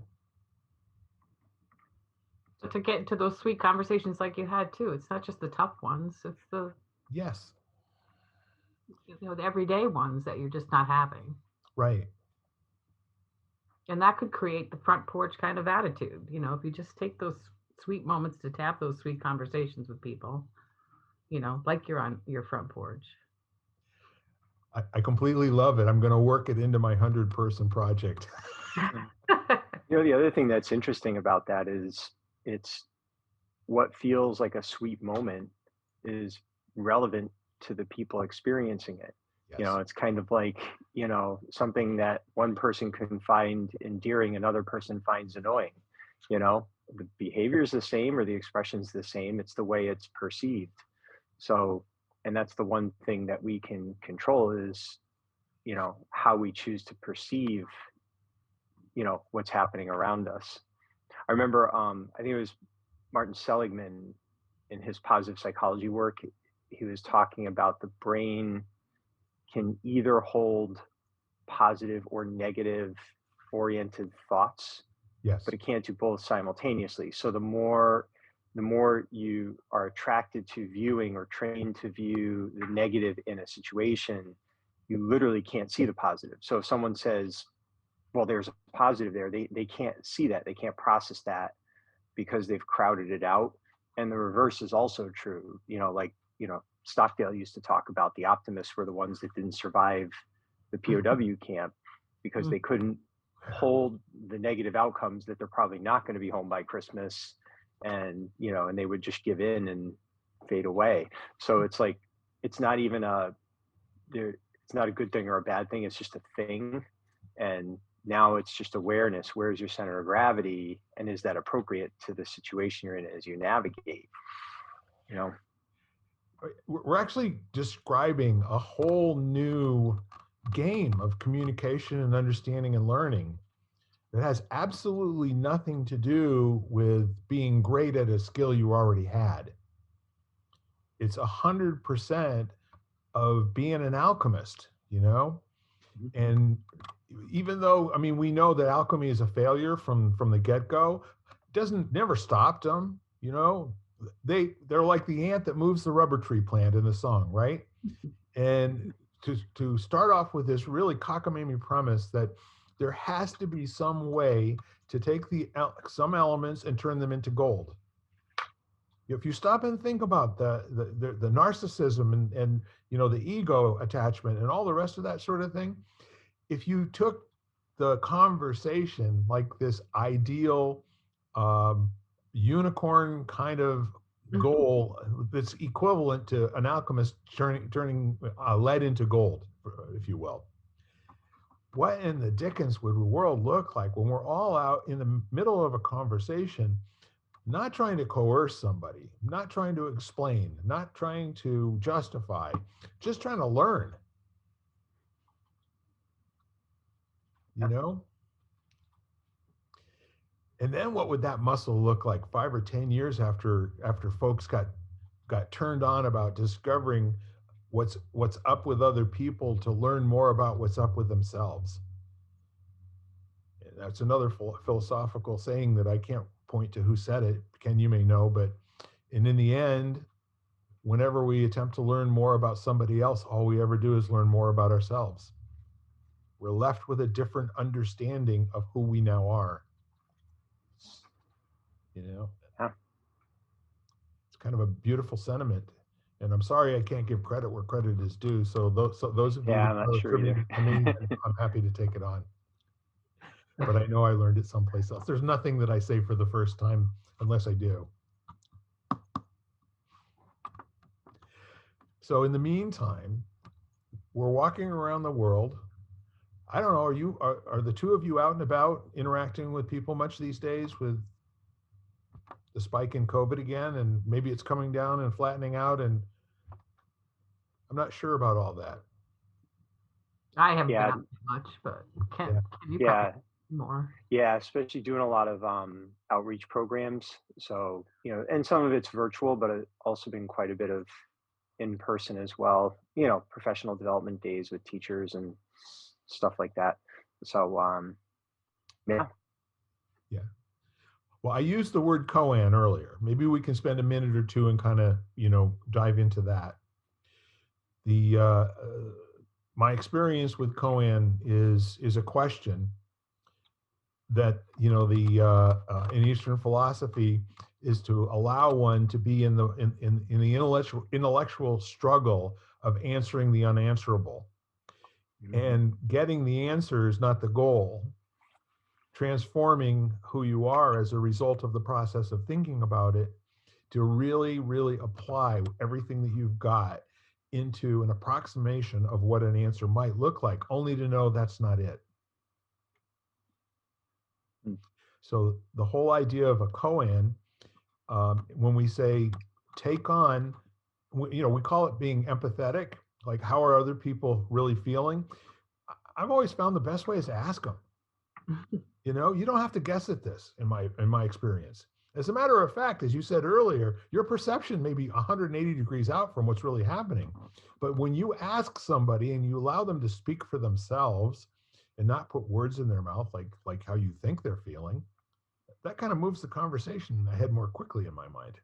[SPEAKER 3] So to get into those sweet conversations like you had too, it's not just the tough ones, it's the
[SPEAKER 1] Yes.
[SPEAKER 3] the everyday ones that you're just not having.
[SPEAKER 1] Right.
[SPEAKER 3] And that could create the front porch kind of attitude. If you just take those sweet moments to have those sweet conversations with people, like you're on your front porch.
[SPEAKER 1] I completely love it. I'm going to work it into my 100-person project.
[SPEAKER 2] the other thing that's interesting about that is it's what feels like a sweet moment is relevant to the people experiencing it. You know,
[SPEAKER 1] Yes.
[SPEAKER 2] it's kind of like, you know, something that one person can find endearing, another person finds annoying. You know, the behavior is the same or the expression's the same. It's the way it's perceived. So, and that's the one thing that we can control is, you know, how we choose to perceive, you know, what's happening around us. I remember, I think it was Martin Seligman in his positive psychology work. He was talking about the brain can either hold positive or negative oriented thoughts,
[SPEAKER 1] Yes.
[SPEAKER 2] but it can't do both simultaneously. So the more you are attracted to viewing or trained to view the negative in a situation, you literally can't see the positive. So if someone says, well, there's a positive there, they can't see that, they can't process that because they've crowded it out. And the reverse is also true. You know, like, you know, Stockdale used to talk about the optimists were the ones that didn't survive the POW camp because they couldn't hold the negative outcomes that they're probably not going to be home by Christmas. And, you know, and they would just give in and fade away. So it's like, it's not even it's not a good thing or a bad thing. It's just a thing. And now it's just awareness. Where's your center of gravity? And is that appropriate to the situation you're in as you navigate? You know?
[SPEAKER 1] We're actually describing a whole new game of communication and understanding and learning that has absolutely nothing to do with being great at a skill you already had. It's 100% of being an alchemist, you know? And even though, I mean, we know that alchemy is a failure from the get-go, doesn't never stopped them, you know? They're like the ant that moves the rubber tree plant in the song, right? And to start off with this really cockamamie premise that there has to be some way to take some elements and turn them into gold. If you stop and think about the narcissism and you know the ego attachment and all the rest of that sort of thing, if you took the conversation like this ideal unicorn kind of goal that's equivalent to an alchemist turning lead into gold, if you will. What in the dickens would the world look like when we're all out in the middle of a conversation, not trying to coerce somebody, not trying to explain, not trying to justify, just trying to learn? You know? And then what would that muscle look like 5 or 10 years after folks got turned on about discovering what's up with other people to learn more about what's up with themselves? And that's another philosophical saying that I can't point to who said it. Ken, you may know, but and in the end, whenever we attempt to learn more about somebody else, all we ever do is learn more about ourselves. We're left with a different understanding of who we now are. You know, it's kind of a beautiful sentiment. And I'm sorry I can't give credit where credit is due. So those of you
[SPEAKER 2] Yeah,
[SPEAKER 1] that
[SPEAKER 2] I'm not
[SPEAKER 1] are
[SPEAKER 2] sure either.
[SPEAKER 1] attributing it to me, I'm happy to take it on. But I know I learned it someplace else. There's nothing that I say for the first time unless I do. So in the meantime, we're walking around the world. I don't know, are the two of you out and about interacting with people much these days with the spike in COVID again? And maybe it's coming down and flattening out, and I'm not sure about all that.
[SPEAKER 3] I haven't been out much, but can you probably more?
[SPEAKER 2] Yeah, especially doing a lot of outreach programs. So, you know, and some of it's virtual, but also been quite a bit of in person as well. You know, professional development days with teachers and stuff like that. So, yeah.
[SPEAKER 1] Yeah. Well, I used the word koan earlier. Maybe we can spend a minute or two and kind of, you know, dive into that. My experience with koan is a question that, you know, in Eastern philosophy is to allow one to be in the intellectual struggle of answering the unanswerable. And getting the answer is not the goal. Transforming who you are as a result of the process of thinking about it to really, really apply everything that you've got into an approximation of what an answer might look like, only to know that's not it. So the whole idea of a koan, when we say take on, we call it being empathetic, like how are other people really feeling? I've always found the best way is to ask them. You don't have to guess at this in my experience. As a matter of fact, as you said earlier, your perception may be 180 degrees out from what's really happening. But when you ask somebody and you allow them to speak for themselves and not put words in their mouth like how you think they're feeling, that kind of moves the conversation ahead more quickly in my mind.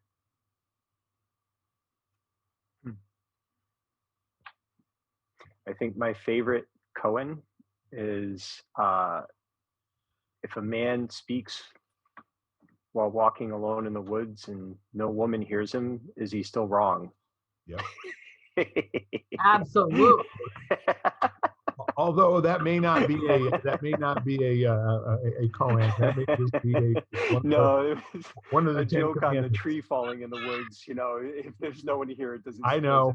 [SPEAKER 2] I think my favorite koan is if a man speaks while walking alone in the woods and no woman hears him, is he still wrong?
[SPEAKER 1] Yep.
[SPEAKER 3] Absolutely.
[SPEAKER 1] Although that may not be a koan. That may just be one of the
[SPEAKER 2] joke on the tree falling in the woods. If there's no one here, it doesn't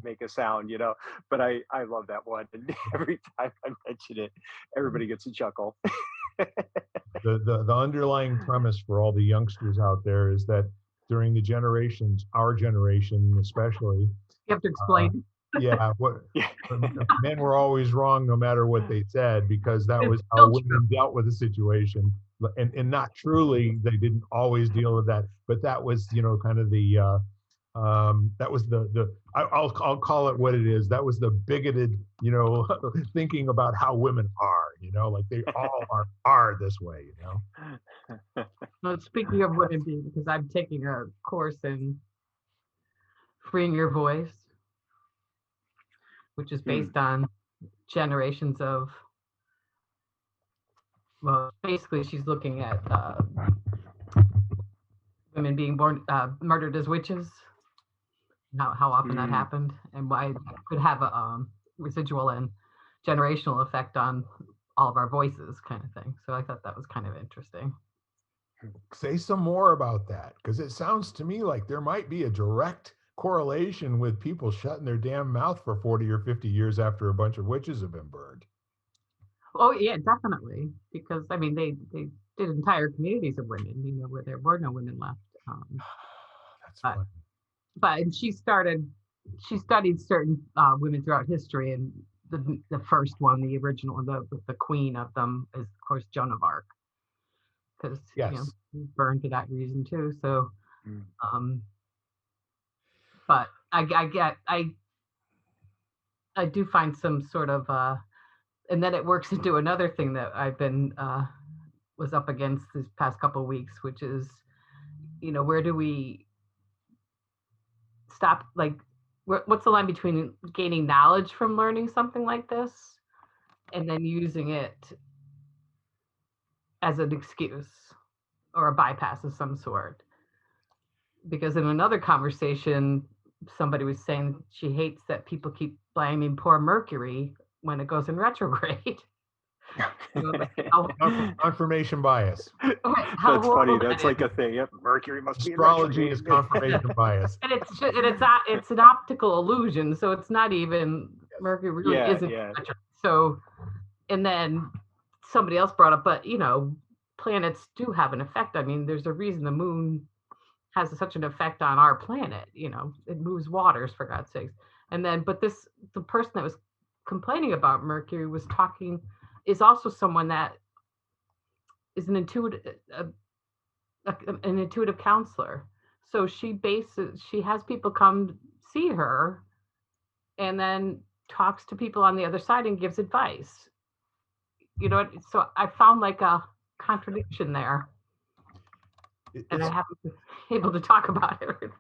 [SPEAKER 2] make a sound. But I love that one, and every time I mention it, everybody gets a chuckle.
[SPEAKER 1] The underlying premise for all the youngsters out there is that during the generations, our generation especially,
[SPEAKER 3] you have to explain.
[SPEAKER 1] Men were always wrong no matter what they said, because that was how women dealt with the situation, and not truly, they didn't always deal with that, but that was kind of the that was I'll call it what it is. That was the bigoted thinking about how women are, like they all are this way.
[SPEAKER 3] Well, speaking of women being, because I'm taking a course in freeing your voice, which is based on generations of, well, basically she's looking at women being born murdered as witches, how often that happened, and why it could have a residual and generational effect on all of our voices, kind of thing. So I thought that was kind of interesting.
[SPEAKER 1] Say some more about that, because it sounds to me like there might be a direct correlation with people shutting their damn mouth for 40 or 50 years after a bunch of witches have been burned.
[SPEAKER 3] Oh yeah, definitely, because I mean they did entire communities of women, where there were no women left.
[SPEAKER 1] That's funny.
[SPEAKER 3] But she studied certain women throughout history, and the first one, the original, the queen of them is of course Joan of Arc, because burned for that reason too. So, but I do find some sort of and then it works into another thing that I've been was up against this past couple of weeks, which is, where do we stop? Like, what's the line between gaining knowledge from learning something like this and then using it as an excuse or a bypass of some sort? Because in another conversation, somebody was saying she hates that people keep blaming poor Mercury when it goes in retrograde.
[SPEAKER 1] Confirmation bias.
[SPEAKER 2] That's funny. That's like a thing. Yep. Mercury must be
[SPEAKER 1] astrology is confirmation bias.
[SPEAKER 3] And it's an optical illusion, so it's not even Mercury really isn't. So, and then somebody else brought up, but planets do have an effect. I mean, there's a reason the moon has such an effect on our planet. It moves waters, for God's sakes. And then, but the person that was complaining about Mercury is also someone that is an intuitive counselor. So she has people come see her and then talks to people on the other side and gives advice. So I found like a contradiction there. And I haven't been able to talk about it.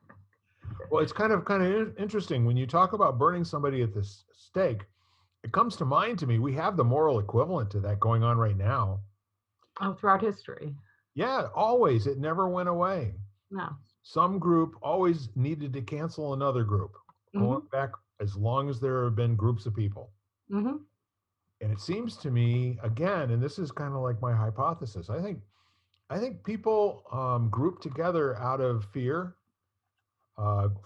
[SPEAKER 1] Well, it's kind of interesting when you talk about burning somebody at the stake. It comes to mind to me, we have the moral equivalent to that going on right now.
[SPEAKER 3] Oh, throughout history.
[SPEAKER 1] Yeah, always. It never went away.
[SPEAKER 3] No.
[SPEAKER 1] Some group always needed to cancel another group, going back as long as there have been groups of people. And it seems to me, again, and this is kind of like my hypothesis, I think people group together out of fear,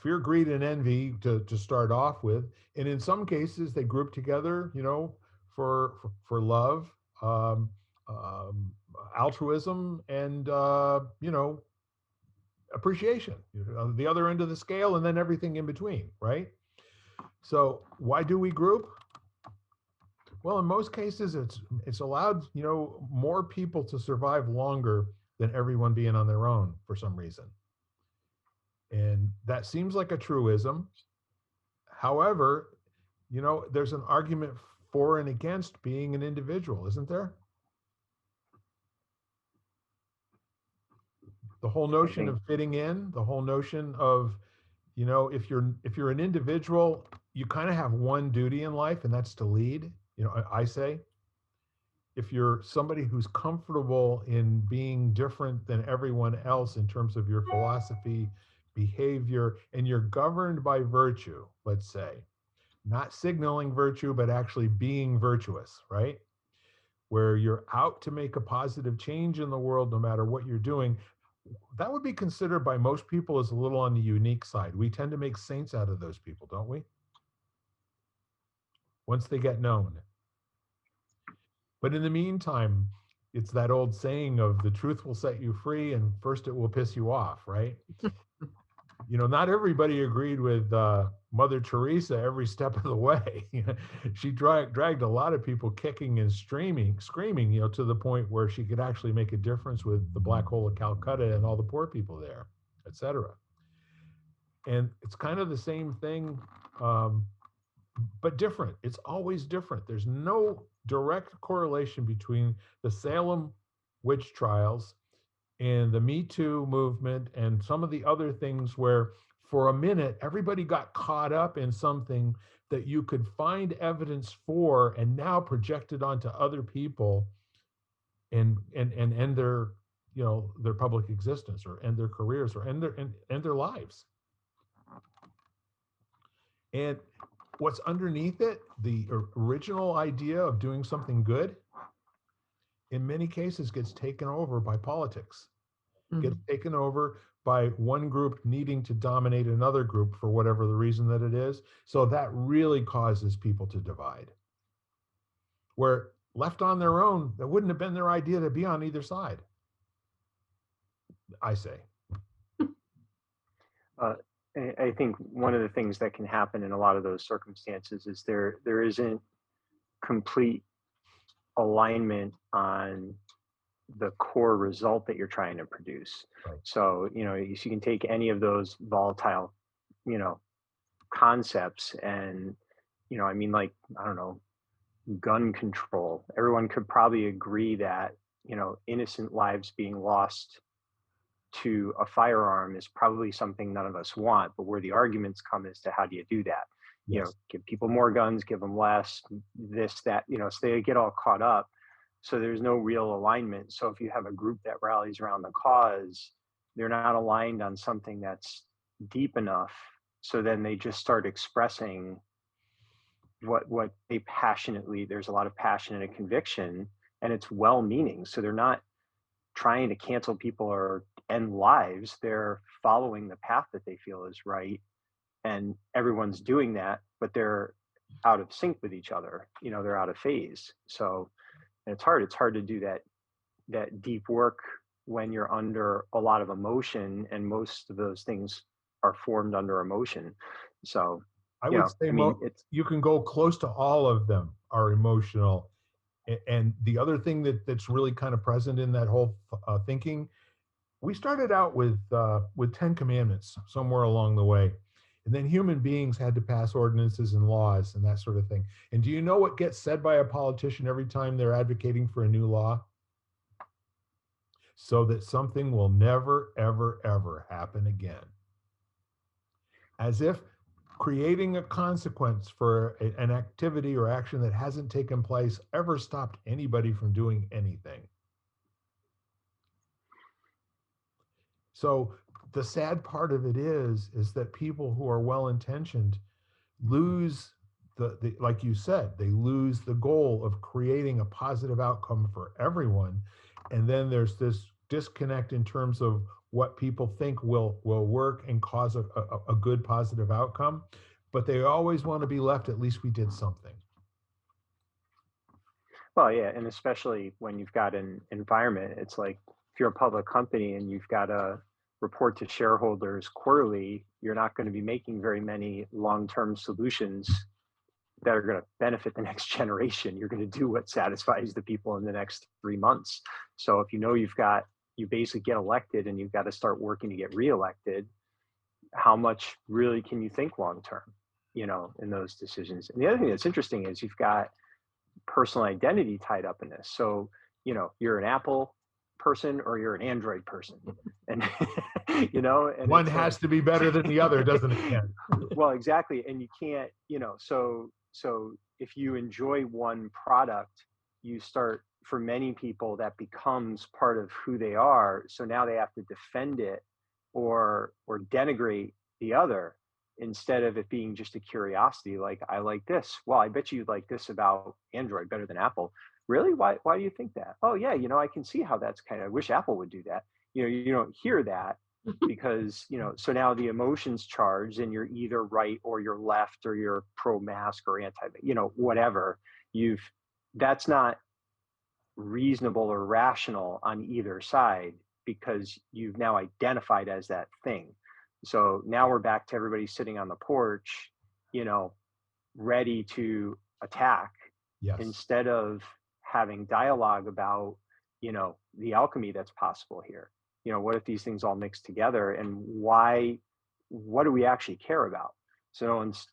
[SPEAKER 1] fear, greed, and envy to start off with. And in some cases, they group together, for love, um, um, altruism, and appreciation. The other end of the scale, and then everything in between, right? So why do we group? Well, in most cases, it's allowed more people to survive longer than everyone being on their own for some reason. And that seems like a truism. However, there's an argument for and against being an individual, isn't there? The whole notion of fitting in, the whole notion of, if you're an individual, you kind of have one duty in life, and that's to lead. I say, if you're somebody who's comfortable in being different than everyone else in terms of your philosophy, behavior, and you're governed by virtue, let's say, not signaling virtue, but actually being virtuous, right? Where you're out to make a positive change in the world, no matter what you're doing, that would be considered by most people as a little on the unique side. We tend to make saints out of those people, don't we? Once they get known. But in the meantime, it's that old saying of the truth will set you free and first it will piss you off, right? Not everybody agreed with Mother Teresa every step of the way. She dragged a lot of people kicking and screaming, to the point where she could actually make a difference with the Black Hole of Calcutta and all the poor people there, etc. And it's kind of the same thing, but different. It's always different. There's no direct correlation between the Salem witch trials and the Me Too movement and some of the other things where for a minute everybody got caught up in something that you could find evidence for and now project it onto other people and end their their public existence or end their careers or end their lives. And what's underneath it, the original idea of doing something good, in many cases gets taken over by politics, gets taken over by one group needing to dominate another group for whatever the reason that it is. So that really causes people to divide. Where left on their own, that wouldn't have been their idea to be on either side, I say.
[SPEAKER 2] I think one of the things that can happen in a lot of those circumstances is there isn't complete alignment on the core result that you're trying to produce.
[SPEAKER 1] Right.
[SPEAKER 2] So, you can take any of those volatile, concepts and, like, I don't know, gun control. Everyone could probably agree that, innocent lives being lost to a firearm is probably something none of us want, but where the arguments come as to how do you do that?
[SPEAKER 1] Yes.
[SPEAKER 2] Give people more guns, give them less, this, that, so they get all caught up. So there's no real alignment. So if you have a group that rallies around the cause, they're not aligned on something that's deep enough. So then they just start expressing what they passionately, there's a lot of passion and a conviction, and it's well-meaning. So they're not trying to cancel people or end lives. They're following the path that they feel is right. And everyone's doing that, but they're out of sync with each other. They're out of phase. So and it's hard to do that deep work when you're under a lot of emotion, and most of those things are formed under emotion. So
[SPEAKER 1] I would say you can go close to all of them are emotional. And the other thing that's really kind of present in that whole thinking, we started out with 10 commandments somewhere along the way. And then human beings had to pass ordinances and laws and that sort of thing. And do you know what gets said by a politician every time they're advocating for a new law? So that something will never, ever, ever happen again. As if creating a consequence for an activity or action that hasn't taken place ever stopped anybody from doing anything. So the sad part of it is that people who are well-intentioned lose the like you said, they lose the goal of creating a positive outcome for everyone. And then there's this disconnect in terms of what people think will work and cause a good positive outcome, but they always want to be left, at least we did something.
[SPEAKER 2] Well, yeah, and especially when you've got an environment, it's like if you're a public company and you've got to report to shareholders quarterly, you're not going to be making very many long-term solutions that are going to benefit the next generation. You're going to do what satisfies the people in the next 3 months. So if you know you basically get elected and you've got to start working to get reelected, how much really can you think long-term, in those decisions? And the other thing that's interesting is you've got personal identity tied up in this. So, you're an Apple person or you're an Android person. And, and
[SPEAKER 1] one has to be better than the other, doesn't it, Ken?
[SPEAKER 2] Well, exactly. And you can't, so if you enjoy one product, you start, for many people, that becomes part of who they are. So now they have to defend it or denigrate the other, instead of it being just a curiosity. Like, I like this. Well, I bet you like this about Android better than Apple. Really? Why do you think that? Oh yeah, I can see how that's I wish Apple would do that. You don't hear that because, so now the emotions charged and you're either right or you're left or you're pro-mask or anti, whatever. That's not reasonable or rational on either side, because you've now identified as that thing. So now we're back to everybody sitting on the porch, ready to attack.
[SPEAKER 1] Yes.
[SPEAKER 2] Instead of having dialogue about, the alchemy that's possible here. What if these things all mix together, and what do we actually care about? So no one's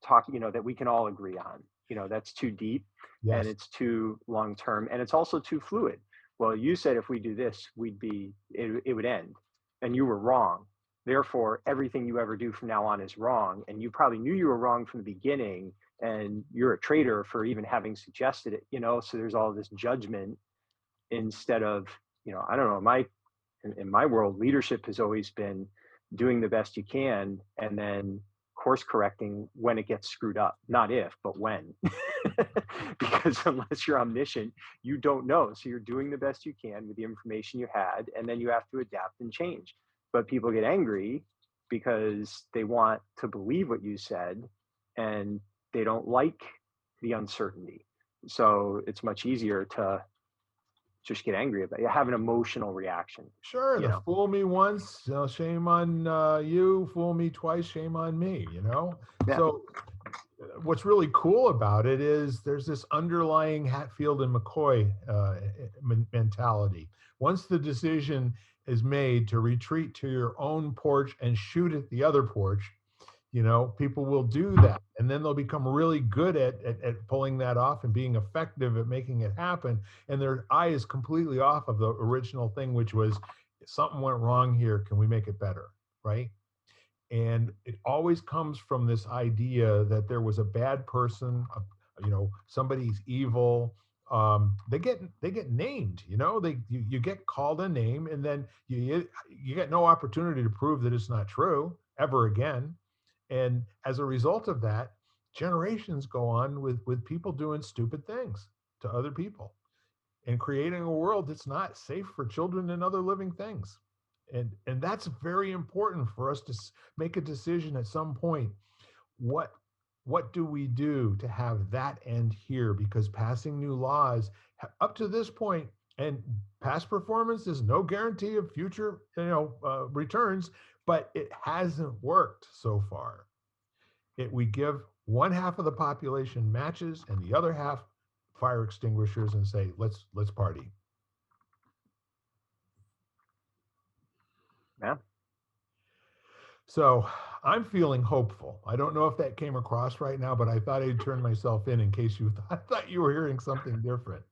[SPEAKER 2] talking, that we can all agree on. That's too deep. Yes. And it's too long term, and it's also too fluid. Well, you said if we do this, it would end, and you were wrong. Therefore, everything you ever do from now on is wrong. And you probably knew you were wrong from the beginning, and you're a traitor for even having suggested it, so there's all this judgment, instead of, I don't know, in my world, leadership has always been doing the best you can and then course correcting when it gets screwed up. Not if, but when. Because unless you're omniscient, you don't know. So you're doing the best you can with the information you had, and then you have to adapt and change. But people get angry because they want to believe what you said and they don't like the uncertainty. So it's much easier to just get angry about it. You have an emotional reaction.
[SPEAKER 1] Sure. Fool me once, shame on you. Fool me twice, shame on me, Yeah. So what's really cool about it is there's this underlying Hatfield and McCoy mentality. Once the decision is made to retreat to your own porch and shoot at the other porch, people will do that, and then they'll become really good at pulling that off and being effective at making it happen. And their eye is completely off of the original thing, which was, something went wrong here. Can we make it better? Right. And it always comes from this idea that there was a bad person, somebody's evil. They get named, you get called a name, and then you get no opportunity to prove that it's not true ever again. And as a result of that, generations go on with people doing stupid things to other people and creating a world that's not safe for children and other living things. And that's very important for us to make a decision at some point. What do we do to have that end here? Because passing new laws up to this point, and past performance is no guarantee of future returns, but it hasn't worked so far. We give one half of the population matches and the other half fire extinguishers and say, let's party.
[SPEAKER 2] Yeah.
[SPEAKER 1] So I'm feeling hopeful. I don't know if that came across right now, but I thought I'd turn myself in case you thought you were hearing something different.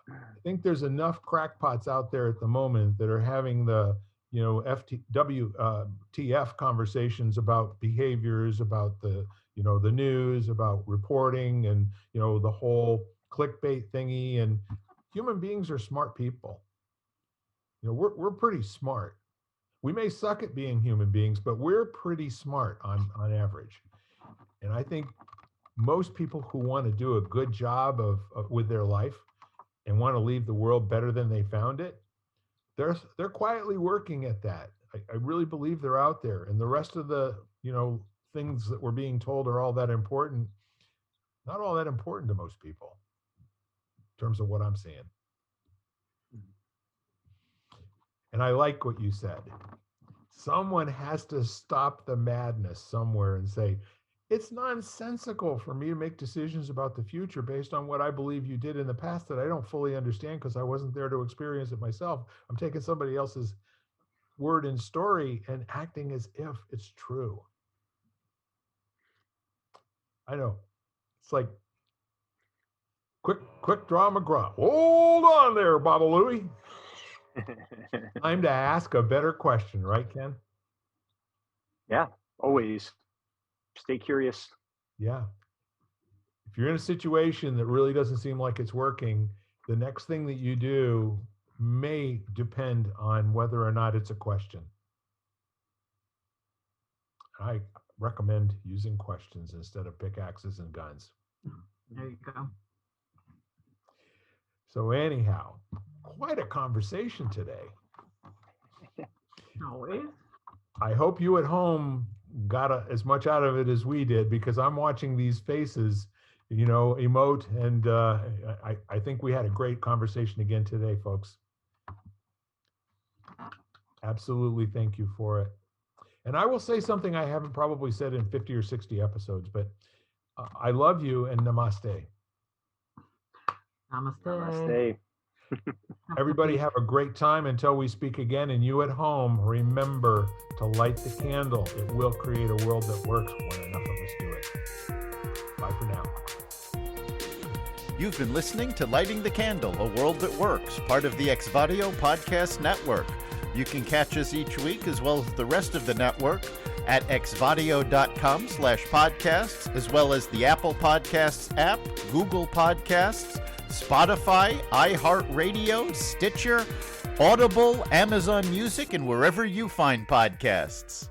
[SPEAKER 1] I think there's enough crackpots out there at the moment that are having the WTF conversations about behaviors, about the the news, about reporting, and the whole clickbait thingy. And human beings are smart people. We're pretty smart. We may suck at being human beings, but we're pretty smart on average. And I think most people who want to do a good job with their life and want to leave the world better than they found it they're quietly working at that. I really believe they're out there, and the rest of the things that we're being told are all that important. Not all that important to most people, in terms of what I'm seeing. And I like what you said. Someone has to stop the madness somewhere and say, it's nonsensical for me to make decisions about the future based on what I believe you did in the past that I don't fully understand because I wasn't there to experience it myself. I'm taking somebody else's word and story and acting as if it's true. I know. It's like, quick draw McGraw. Hold on there, Baba Louie. Time to ask a better question, right, Ken?
[SPEAKER 2] Yeah, always. Stay curious.
[SPEAKER 1] Yeah. If you're in a situation that really doesn't seem like it's working, the next thing that you do may depend on whether or not it's a question. I recommend using questions instead of pickaxes and guns.
[SPEAKER 3] There you go.
[SPEAKER 1] So anyhow, quite a conversation today.
[SPEAKER 3] Always.
[SPEAKER 1] I hope you at home got as much out of it as we did, because I'm watching these faces, emote, and I think we had a great conversation again today, folks. Absolutely, thank you for it. And I will say something I haven't probably said in 50 or 60 episodes, but I love you and namaste.
[SPEAKER 3] Namaste.
[SPEAKER 2] Namaste.
[SPEAKER 1] Everybody have a great time until we speak again. And you at home, remember to light the candle. It will create a world that works when enough of us do it. Bye for now.
[SPEAKER 4] You've been listening to Lighting the Candle, a world that works, part of the Exvadio Podcast Network. You can catch us each week, as well as the rest of the network, at exvadio.com/podcasts, as well as the Apple Podcasts app, Google Podcasts, Spotify, iHeartRadio, Stitcher, Audible, Amazon Music, and wherever you find podcasts.